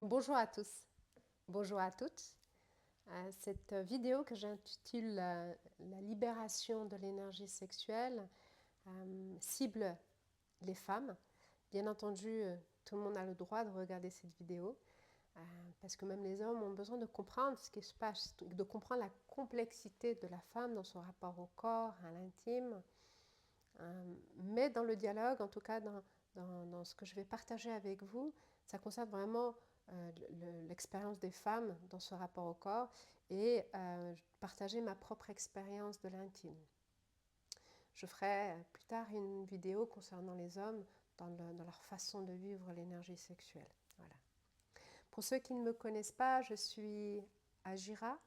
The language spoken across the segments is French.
Bonjour à tous, bonjour à toutes. Cette vidéo que j'intitule La libération de l'énergie sexuelle cible les femmes. Bien entendu, tout le monde a le droit de regarder cette vidéo parce que même les hommes ont besoin de comprendre ce qui se passe, de comprendre la complexité de la femme dans son rapport au corps, à l'intime. Mais dans le dialogue, en tout cas dans ce que je vais partager avec vous, ça concerne vraiment l'expérience des femmes dans ce rapport au corps et partager ma propre expérience de l'intime. Je ferai plus tard une vidéo concernant les hommes dans leur façon de vivre l'énergie sexuelle. Voilà. Pour ceux qui ne me connaissent pas, je suis Ajira.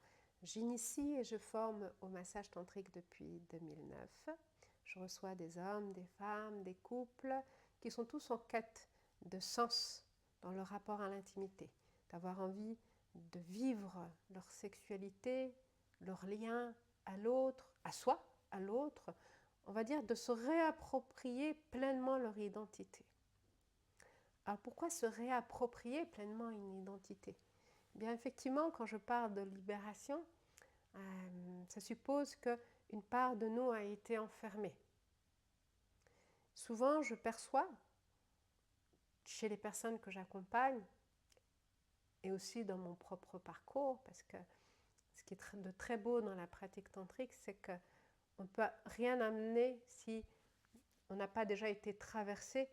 J'initie et je forme au massage tantrique depuis 2009. Je reçois des hommes, des femmes, des couples qui sont tous en quête de sens dans leur rapport à l'intimité, d'avoir envie de vivre leur sexualité, leur lien à l'autre, à soi, à l'autre, on va dire de se réapproprier pleinement leur identité. Alors pourquoi se réapproprier pleinement une identité ? Bien effectivement, quand je parle de libération, ça suppose qu'une part de nous a été enfermée. Souvent, je perçois chez les personnes que j'accompagne et aussi dans mon propre parcours, parce que ce qui est de très beau dans la pratique tantrique, c'est qu'on ne peut rien amener si on n'a pas déjà été traversé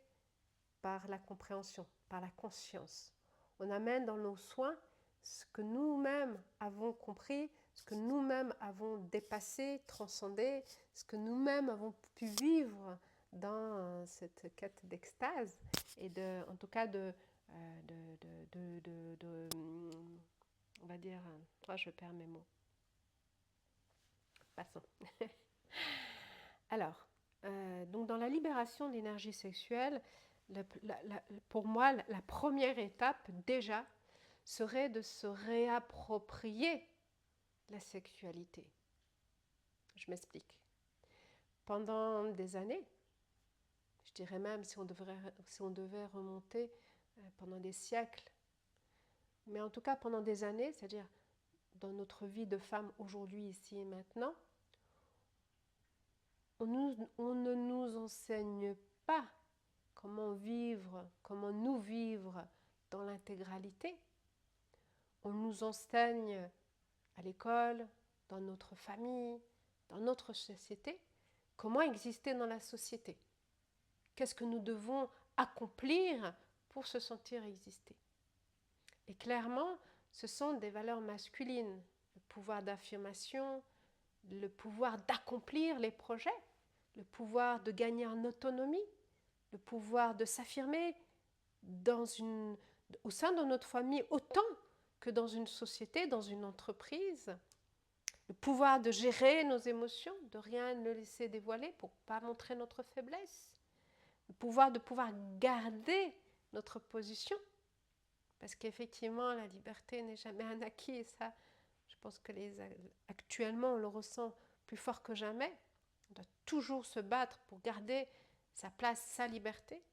par la compréhension, par la conscience. On amène dans nos soins ce que nous-mêmes avons compris, ce que nous-mêmes avons dépassé, transcendé, ce que nous-mêmes avons pu vivre dans cette quête d'extase et en tout cas on va dire, je perds mes mots. Passons. Alors, donc dans la libération de l'énergie sexuelle, pour moi, la première étape déjà serait de se réapproprier la sexualité. Je m'explique. Pendant des années, je dirais même si on devait remonter pendant des siècles, mais en tout cas pendant des années, c'est-à-dire dans notre vie de femme aujourd'hui, ici et maintenant, on ne nous enseigne pas comment vivre, comment nous vivre dans l'intégralité. On nous enseigne à l'école, dans notre famille, dans notre société, comment exister dans la société. Qu'est-ce que nous devons accomplir pour se sentir exister. Et clairement, ce sont des valeurs masculines, le pouvoir d'affirmation, le pouvoir d'accomplir les projets, le pouvoir de gagner en autonomie, le pouvoir de s'affirmer au sein de notre famille autant que dans une société, dans une entreprise, le pouvoir de gérer nos émotions, de rien ne laisser dévoiler pour ne pas montrer notre faiblesse, le pouvoir de pouvoir garder notre position, parce qu'effectivement la liberté n'est jamais un acquis et ça, je pense que actuellement on le ressent plus fort que jamais. On doit toujours se battre pour garder sa place, sa liberté.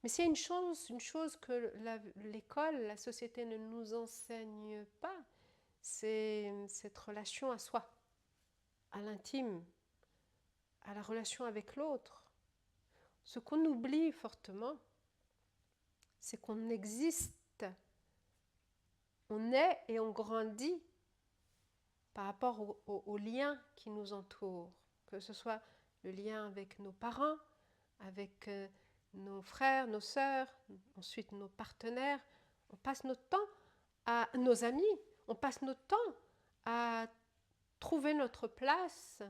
Mais c'est une chose que l'école, la société ne nous enseigne pas, c'est cette relation à soi, à l'intime, à la relation avec l'autre. Ce qu'on oublie fortement, c'est qu'on existe, on est et on grandit par rapport aux liens qui nous entourent, que ce soit le lien avec nos parents, avec nos frères, nos sœurs, ensuite nos partenaires. On passe notre temps à nos amis, on passe notre temps à trouver notre place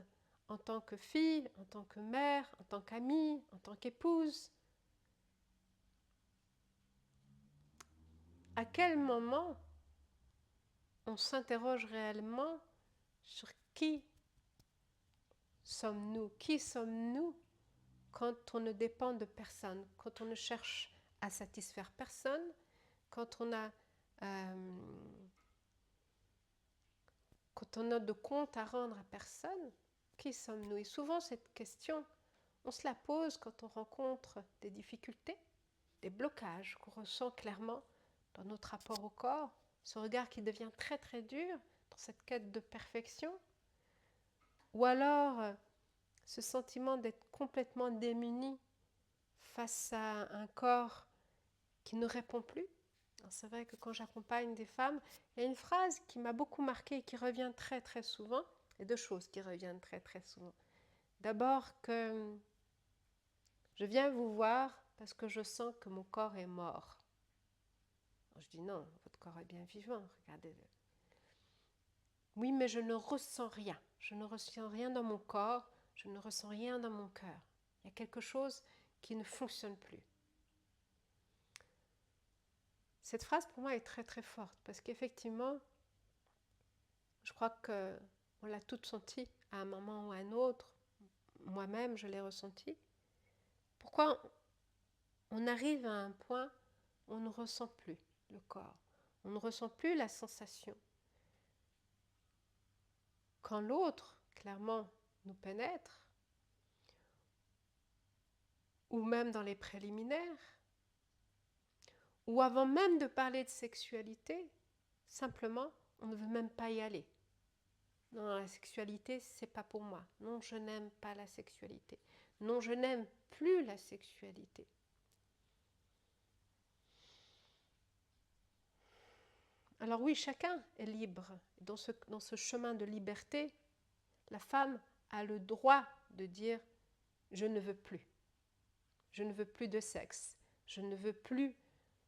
en tant que fille, en tant que mère, en tant qu'amie, en tant qu'épouse. À quel moment on s'interroge réellement sur qui sommes-nous quand on ne dépend de personne, quand on ne cherche à satisfaire personne, quand on a de compte à rendre à personne, qui sommes-nous? Et souvent cette question, on se la pose quand on rencontre des difficultés, des blocages qu'on ressent clairement dans notre rapport au corps, ce regard qui devient très très dur dans cette quête de perfection, ou alors ce sentiment d'être complètement démuni face à un corps qui ne répond plus. C'est vrai que quand j'accompagne des femmes, il y a une phrase qui m'a beaucoup marquée et qui revient très très souvent, et deux choses qui reviennent très très souvent. D'abord que je viens vous voir parce que je sens que mon corps est mort. Alors je dis non, votre corps est bien vivant, regardez-le. Oui, mais je ne ressens rien. Je ne ressens rien dans mon corps, je ne ressens rien dans mon cœur. Il y a quelque chose qui ne fonctionne plus. Cette phrase pour moi est très très forte parce qu'effectivement, je crois qu'on l'a toutes senti à un moment ou à un autre. Moi-même, je l'ai ressenti. Pourquoi on arrive à un point où on ne ressent plus le corps, on ne ressent plus la sensation. Quand l'autre, clairement, nous pénètre, ou même dans les préliminaires, ou avant même de parler de sexualité, simplement, on ne veut même pas y aller. Non, la sexualité, c'est pas pour moi. Non, je n'aime pas la sexualité. Non, je n'aime plus la sexualité. Alors oui, chacun est libre. Dans ce chemin de liberté, la femme a le droit de dire « je ne veux plus ». Je ne veux plus de sexe. Je ne veux plus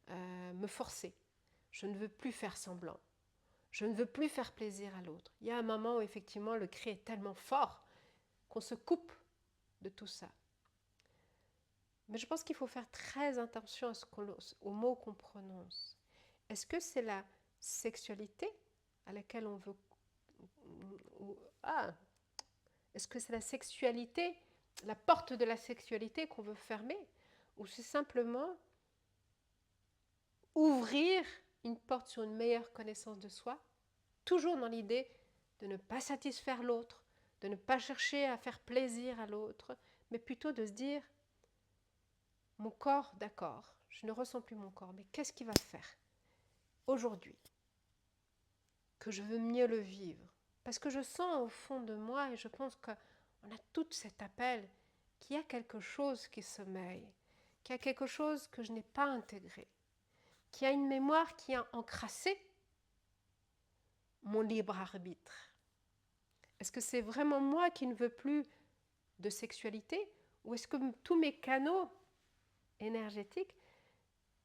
me forcer. Je ne veux plus faire semblant. Je ne veux plus faire plaisir à l'autre. Il y a un moment où effectivement le cri est tellement fort qu'on se coupe de tout ça. Mais je pense qu'il faut faire très attention aux mots qu'on prononce. Est-ce que c'est la sexualité à laquelle on veut... est-ce que c'est la sexualité, la porte de la sexualité qu'on veut fermer? Ou c'est simplement ouvrir une porte sur une meilleure connaissance de soi, toujours dans l'idée de ne pas satisfaire l'autre, de ne pas chercher à faire plaisir à l'autre, mais plutôt de se dire « mon corps, d'accord, je ne ressens plus mon corps, mais qu'est-ce qui va faire aujourd'hui que je veux mieux le vivre ?» Parce que je sens au fond de moi, et je pense qu'on a tout cet appel, qu'il y a quelque chose qui sommeille, qu'il y a quelque chose que je n'ai pas intégré, qu'il y a une mémoire qui a encrassé mon libre arbitre. Est-ce que c'est vraiment moi qui ne veux plus de sexualité, ou est-ce que tous mes canaux énergétiques,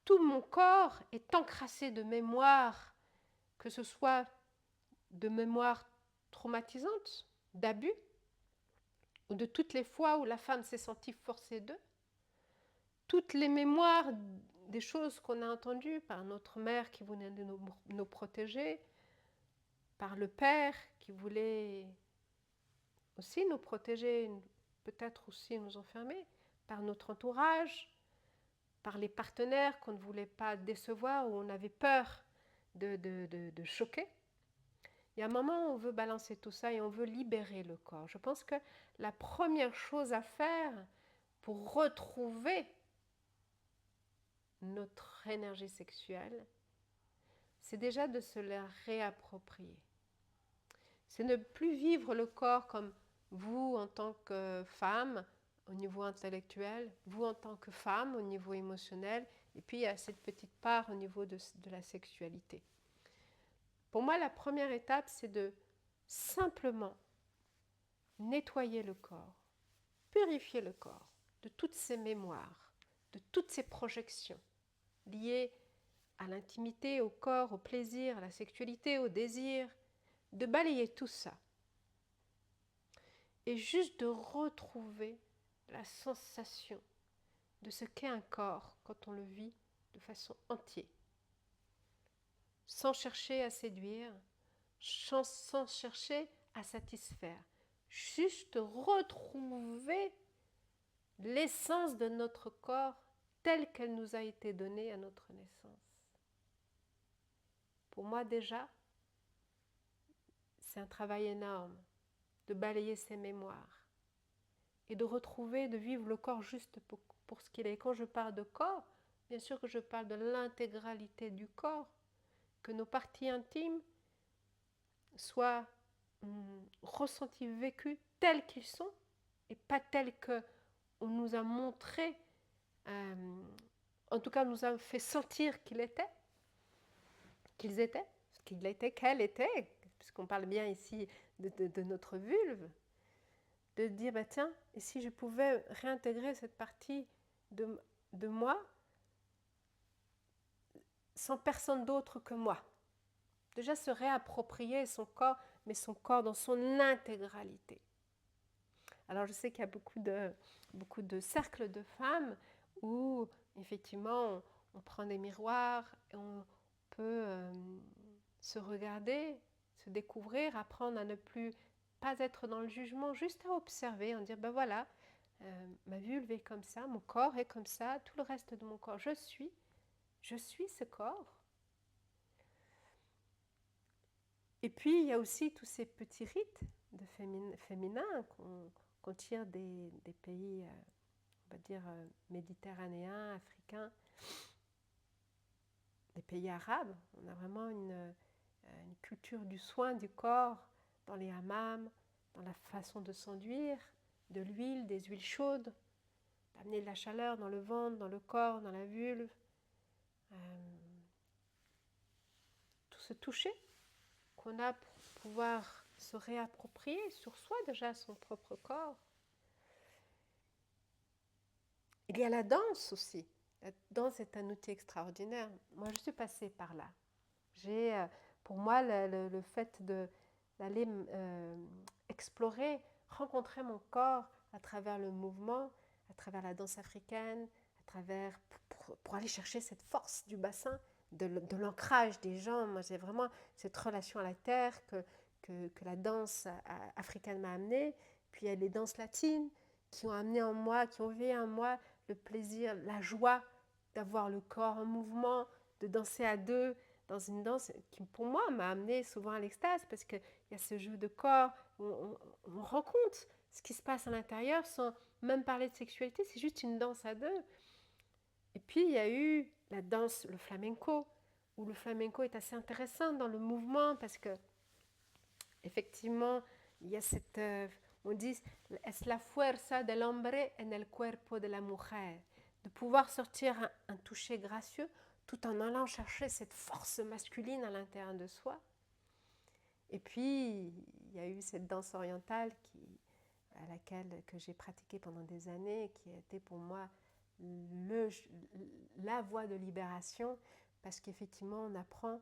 tout mon corps est encrassé de mémoires, que ce soit de mémoires traumatisantes, d'abus, ou de toutes les fois où la femme s'est sentie forcée d'eux, toutes les mémoires des choses qu'on a entendues par notre mère qui voulait nous protéger, par le père qui voulait aussi nous protéger, peut-être aussi nous enfermer, par notre entourage, par les partenaires qu'on ne voulait pas décevoir ou on avait peur de choquer. Il y a un moment où on veut balancer tout ça et on veut libérer le corps. Je pense que la première chose à faire pour retrouver notre énergie sexuelle, c'est déjà de se la réapproprier. C'est ne plus vivre le corps comme vous en tant que femme au niveau intellectuel, vous en tant que femme au niveau émotionnel, et puis il y a cette petite part au niveau de la sexualité. Pour moi, la première étape, c'est de simplement nettoyer le corps, purifier le corps de toutes ces mémoires, de toutes ces projections liées à l'intimité, au corps, au plaisir, à la sexualité, au désir, de balayer tout ça. Et juste de retrouver la sensation de ce qu'est un corps quand on le vit de façon entière, sans chercher à séduire, sans chercher à satisfaire, juste retrouver l'essence de notre corps telle qu'elle nous a été donnée à notre naissance. Pour moi déjà, c'est un travail énorme de balayer ces mémoires et de retrouver, de vivre le corps juste pour ce qu'il est. Quand je parle de corps, bien sûr que je parle de l'intégralité du corps, que nos parties intimes soient ressentis, vécus tels qu'ils sont et pas tels qu'on nous a montré, en tout cas nous a fait sentir qu'ils étaient, qu'elle était, puisqu'on parle bien ici de notre vulve, de dire, bah, tiens, et si je pouvais réintégrer cette partie de moi sans personne d'autre que moi. Déjà se réapproprier son corps, mais son corps dans son intégralité. Alors je sais qu'il y a beaucoup de cercles de femmes où effectivement on prend des miroirs et on peut se regarder, se découvrir, apprendre à ne plus pas être dans le jugement, juste à observer, en dire ben voilà, ma vulve est comme ça, mon corps est comme ça, tout le reste de mon corps, je suis ce corps. Et puis il y a aussi tous ces petits rites de féminins qu'on tire des pays, on va dire, méditerranéens, africains, des pays arabes. On a vraiment une culture du soin du corps dans les hammams, dans la façon de s'enduire, de l'huile, des huiles chaudes, d'amener de la chaleur dans le ventre, dans le corps, dans la vulve. Tout ce toucher qu'on a pour pouvoir se réapproprier sur soi déjà son propre corps. Il y a la danse aussi. La danse est un outil extraordinaire. Moi, je suis passée par là. Pour moi, le fait d'aller explorer, rencontrer mon corps à travers le mouvement, à travers la danse africaine, à travers pour aller chercher cette force du bassin, de l'ancrage des jambes. Moi, j'ai vraiment cette relation à la terre que la danse africaine m'a amenée. Puis il y a les danses latines qui ont amené en moi, qui ont éveillé en moi le plaisir, la joie d'avoir le corps en mouvement, de danser à deux, dans une danse qui, pour moi, m'a amené souvent à l'extase, parce qu'il y a ce jeu de corps, où on rend compte ce qui se passe à l'intérieur sans même parler de sexualité, c'est juste une danse à deux. Et puis, il y a eu la danse, le flamenco, où le flamenco est assez intéressant dans le mouvement, parce que, effectivement, il y a cette... on dit, es la fuerza del hombre en el cuerpo de la mujer, de pouvoir sortir un toucher gracieux, tout en allant chercher cette force masculine à l'intérieur de soi. Et puis, il y a eu cette danse orientale que j'ai pratiquée pendant des années, qui a été pour moi la voie de libération, parce qu'effectivement, on apprend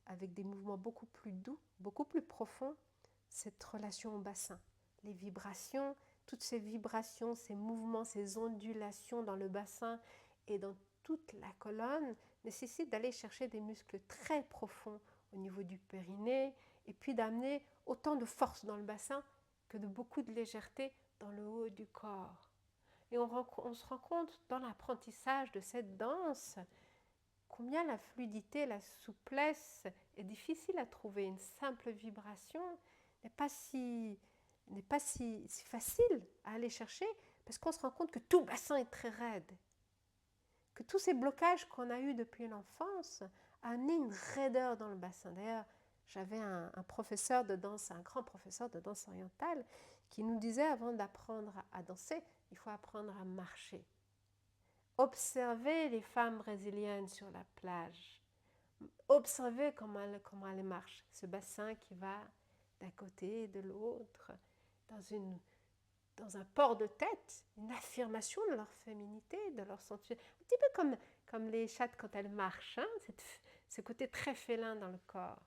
avec des mouvements beaucoup plus doux, beaucoup plus profonds, cette relation au bassin. Les vibrations, toutes ces vibrations, ces mouvements, ces ondulations dans le bassin et dans toute la colonne nécessite d'aller chercher des muscles très profonds au niveau du périnée et puis d'amener autant de force dans le bassin que de beaucoup de légèreté dans le haut du corps. Et on se rend compte dans l'apprentissage de cette danse combien la fluidité, la souplesse est difficile à trouver. Une simple vibration n'est pas si facile à aller chercher parce qu'on se rend compte que tout le bassin est très raide. Que tous ces blocages qu'on a eus depuis l'enfance a amené une raideur dans le bassin. D'ailleurs, j'avais un professeur de danse, un grand professeur de danse orientale, qui nous disait avant d'apprendre à danser, il faut apprendre à marcher. Observez les femmes brésiliennes sur la plage. Observez comment elles marchent. Ce bassin qui va d'un côté et de l'autre, dans un port de tête, une affirmation de leur féminité, de leur sensualité. Un petit peu comme les chattes quand elles marchent, hein, ce côté très félin dans le corps.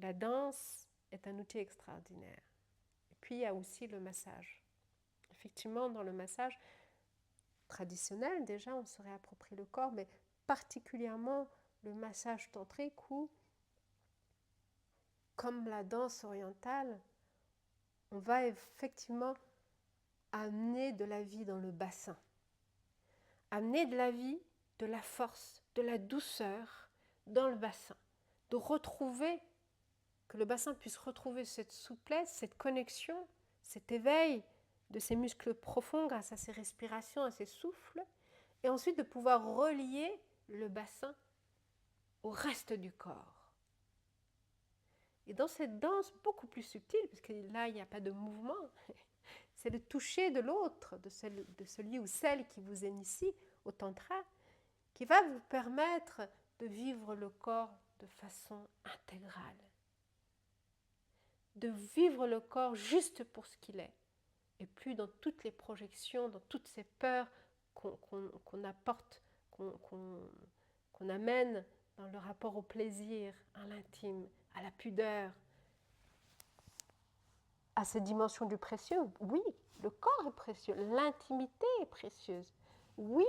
La danse est un outil extraordinaire. Et puis, il y a aussi le massage. Effectivement, dans le massage traditionnel, déjà, on se réapproprie le corps, mais particulièrement le massage tantrique où, comme la danse orientale, on va effectivement amener de la vie dans le bassin. Amener de la vie, de la force, de la douceur dans le bassin. De retrouver, que le bassin puisse retrouver cette souplesse, cette connexion, cet éveil de ses muscles profonds grâce à ses respirations, à ses souffles, et ensuite de pouvoir relier le bassin au reste du corps. Et dans cette danse beaucoup plus subtile, parce que là il n'y a pas de mouvement, c'est le toucher de l'autre, de celui ou celle qui vous initie au tantra, qui va vous permettre de vivre le corps de façon intégrale, de vivre le corps juste pour ce qu'il est, et plus dans toutes les projections, dans toutes ces peurs qu'on apporte, qu'on amène dans le rapport au plaisir, à l'intime, à la pudeur, à cette dimension du précieux. Oui, le corps est précieux, l'intimité est précieuse. Oui,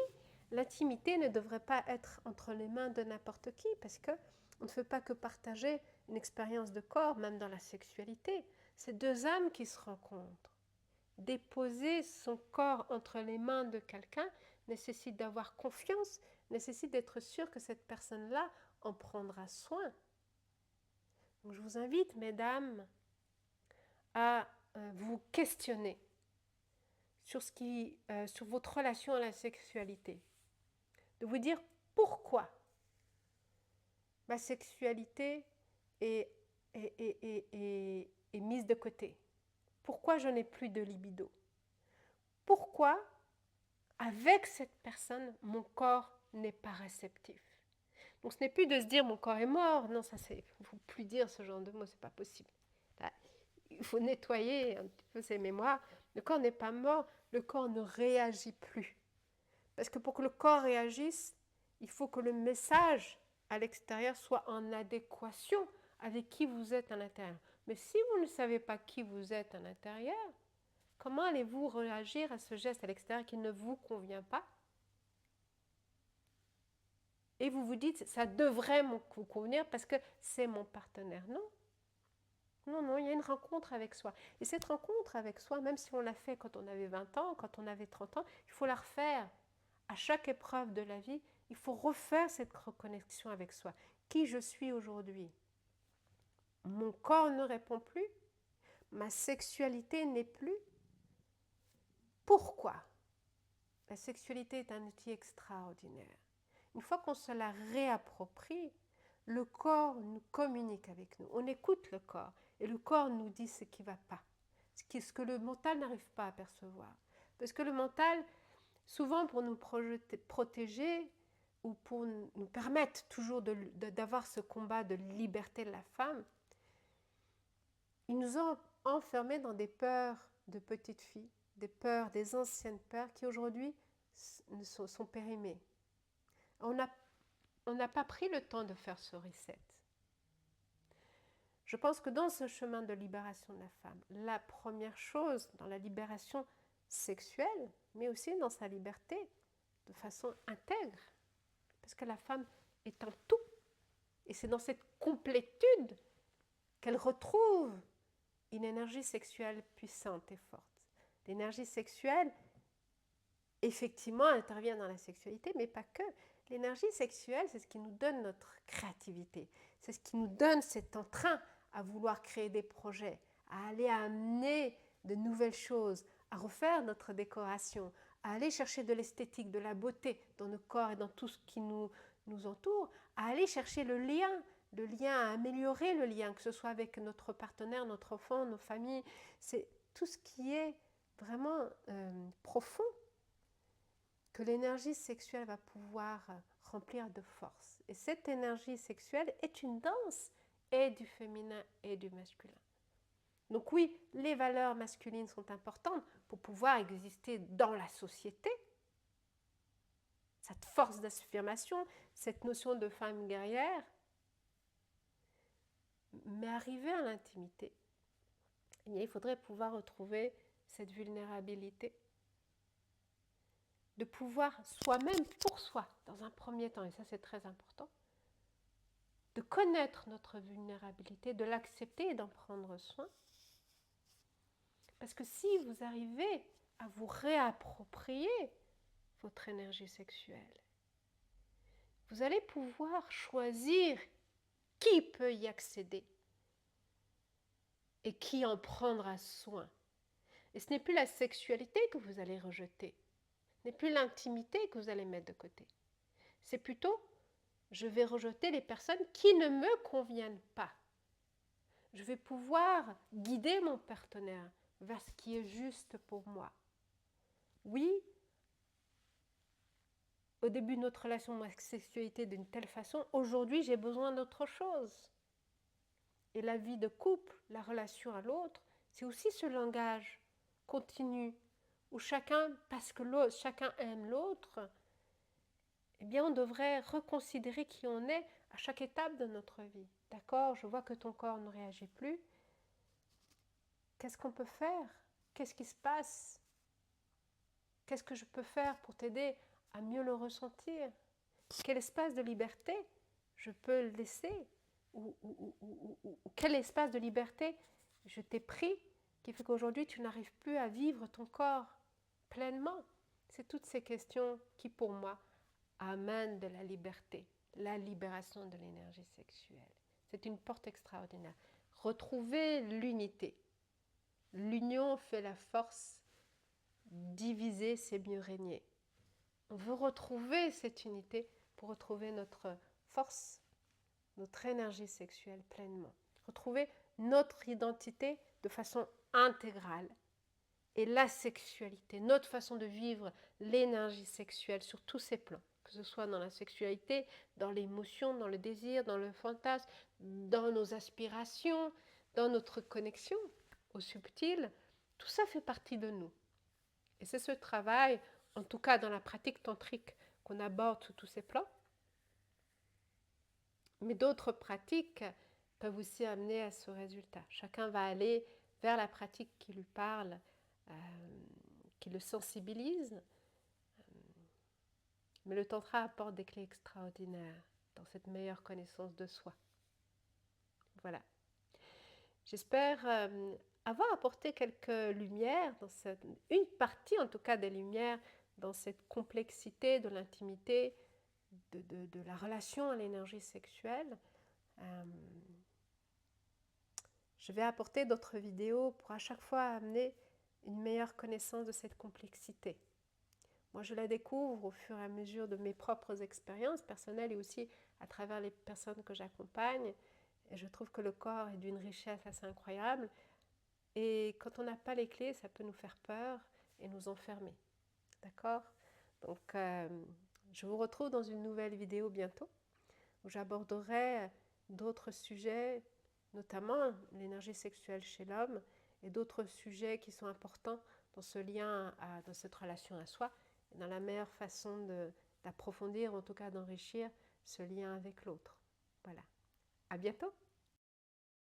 l'intimité ne devrait pas être entre les mains de n'importe qui, parce qu'on ne fait pas que partager une expérience de corps, même dans la sexualité. C'est deux âmes qui se rencontrent. Déposer son corps entre les mains de quelqu'un nécessite d'avoir confiance, nécessite d'être sûr que cette personne-là en prendra soin. Donc je vous invite, mesdames, à vous questionner sur votre relation à la sexualité. De vous dire pourquoi ma sexualité est mise de côté. Pourquoi je n'ai plus de libido? Pourquoi, avec cette personne, mon corps n'est pas réceptif? Donc ce n'est plus de se dire mon corps est mort. Non, ça c'est, il ne faut plus dire ce genre de mots, c'est pas possible. Là, il faut nettoyer un petit peu ses mémoires. Le corps n'est pas mort, le corps ne réagit plus. Parce que pour que le corps réagisse, il faut que le message à l'extérieur soit en adéquation avec qui vous êtes à l'intérieur. Mais si vous ne savez pas qui vous êtes à l'intérieur, comment allez-vous réagir à ce geste à l'extérieur qui ne vous convient pas? Et vous vous dites, ça devrait vous convenir parce que c'est mon partenaire. Non. Non, non, il y a une rencontre avec soi. Et cette rencontre avec soi, même si on l'a fait quand on avait 20 ans, quand on avait 30 ans, il faut la refaire. À chaque épreuve de la vie, il faut refaire cette reconnexion avec soi. Qui je suis aujourd'hui? Mon corps ne répond plus. Ma sexualité n'est plus. Pourquoi? La sexualité est un outil extraordinaire. Une fois qu'on se la réapproprie, le corps nous communique avec nous. On écoute le corps et le corps nous dit ce qui ne va pas, ce que le mental n'arrive pas à percevoir. Parce que le mental, souvent pour nous protéger ou pour nous permettre toujours d'avoir ce combat de liberté de la femme, ils nous ont enfermés dans des peurs de petites filles, des peurs, des anciennes peurs qui aujourd'hui sont périmées. On n'a pas pris le temps de faire ce reset. Je pense que dans ce chemin de libération de la femme, la première chose dans la libération sexuelle, mais aussi dans sa liberté, de façon intègre, parce que la femme est un tout, et c'est dans cette complétude qu'elle retrouve une énergie sexuelle puissante et forte. L'énergie sexuelle, effectivement, intervient dans la sexualité, mais pas que. L'énergie sexuelle, c'est ce qui nous donne notre créativité. C'est ce qui nous donne cet entrain à vouloir créer des projets, à aller amener de nouvelles choses, à refaire notre décoration, à aller chercher de l'esthétique, de la beauté dans nos corps et dans tout ce qui nous entoure, à aller chercher le lien, à améliorer le lien, que ce soit avec notre partenaire, notre enfant, nos familles. C'est tout ce qui est vraiment profond que l'énergie sexuelle va pouvoir remplir de force. Et cette énergie sexuelle est une danse et du féminin et du masculin. Donc oui, les valeurs masculines sont importantes pour pouvoir exister dans la société. Cette force d'affirmation, cette notion de femme guerrière. Mais arriver à l'intimité, il faudrait pouvoir retrouver cette vulnérabilité, de pouvoir soi-même, pour soi, dans un premier temps, et ça c'est très important, de connaître notre vulnérabilité, de l'accepter et d'en prendre soin. Parce que si vous arrivez à vous réapproprier votre énergie sexuelle, vous allez pouvoir choisir qui peut y accéder et qui en prendra soin. Et ce n'est plus la sexualité que vous allez rejeter, ce n'est plus l'intimité que vous allez mettre de côté. C'est plutôt, je vais rejeter les personnes qui ne me conviennent pas. Je vais pouvoir guider mon partenaire vers ce qui est juste pour moi. Oui, au début de notre relation, ma sexualité d'une telle façon, aujourd'hui j'ai besoin d'autre chose. Et la vie de couple, la relation à l'autre, c'est aussi ce langage continu où chacun, parce que chacun aime l'autre, eh bien on devrait reconsidérer qui on est à chaque étape de notre vie. D'accord, je vois que ton corps ne réagit plus. Qu'est-ce qu'on peut faire? Qu'est-ce qui se passe? Qu'est-ce que je peux faire pour t'aider à mieux le ressentir? Quel espace de liberté je peux le laisser? Ou quel espace de liberté je t'ai pris qui fait qu'aujourd'hui tu n'arrives plus à vivre ton corps pleinement? C'est toutes ces questions qui, pour moi, amènent de la liberté, la libération de l'énergie sexuelle. C'est une porte extraordinaire. Retrouver l'unité. L'union fait la force. Diviser, c'est mieux régner. On veut retrouver cette unité pour retrouver notre force, notre énergie sexuelle pleinement. Retrouver notre identité de façon intégrale. Et la sexualité, notre façon de vivre l'énergie sexuelle sur tous ses plans, que ce soit dans la sexualité, dans l'émotion, dans le désir, dans le fantasme, dans nos aspirations, dans notre connexion au subtil, tout ça fait partie de nous. Et c'est ce travail, en tout cas dans la pratique tantrique, qu'on aborde sous tous ces plans. Mais d'autres pratiques peuvent aussi amener à ce résultat. Chacun va aller vers la pratique qui lui parle, qui le sensibilise. Mais le tantra apporte des clés extraordinaires dans cette meilleure connaissance de soi. Voilà. J'espère avoir apporté quelques lumières, une partie en tout cas des lumières dans cette complexité de l'intimité, de la relation à l'énergie sexuelle. Je vais apporter d'autres vidéos pour à chaque fois amener une meilleure connaissance de cette complexité. Moi, je la découvre au fur et à mesure de mes propres expériences personnelles et aussi à travers les personnes que j'accompagne. Et je trouve que le corps est d'une richesse assez incroyable. Et quand on n'a pas les clés, ça peut nous faire peur et nous enfermer. D'accord? Donc, je vous retrouve dans une nouvelle vidéo bientôt où j'aborderai d'autres sujets, notamment l'énergie sexuelle chez l'homme et d'autres sujets qui sont importants dans ce lien, dans cette relation à soi, et dans la meilleure façon d'approfondir, en tout cas d'enrichir ce lien avec l'autre. Voilà. À bientôt!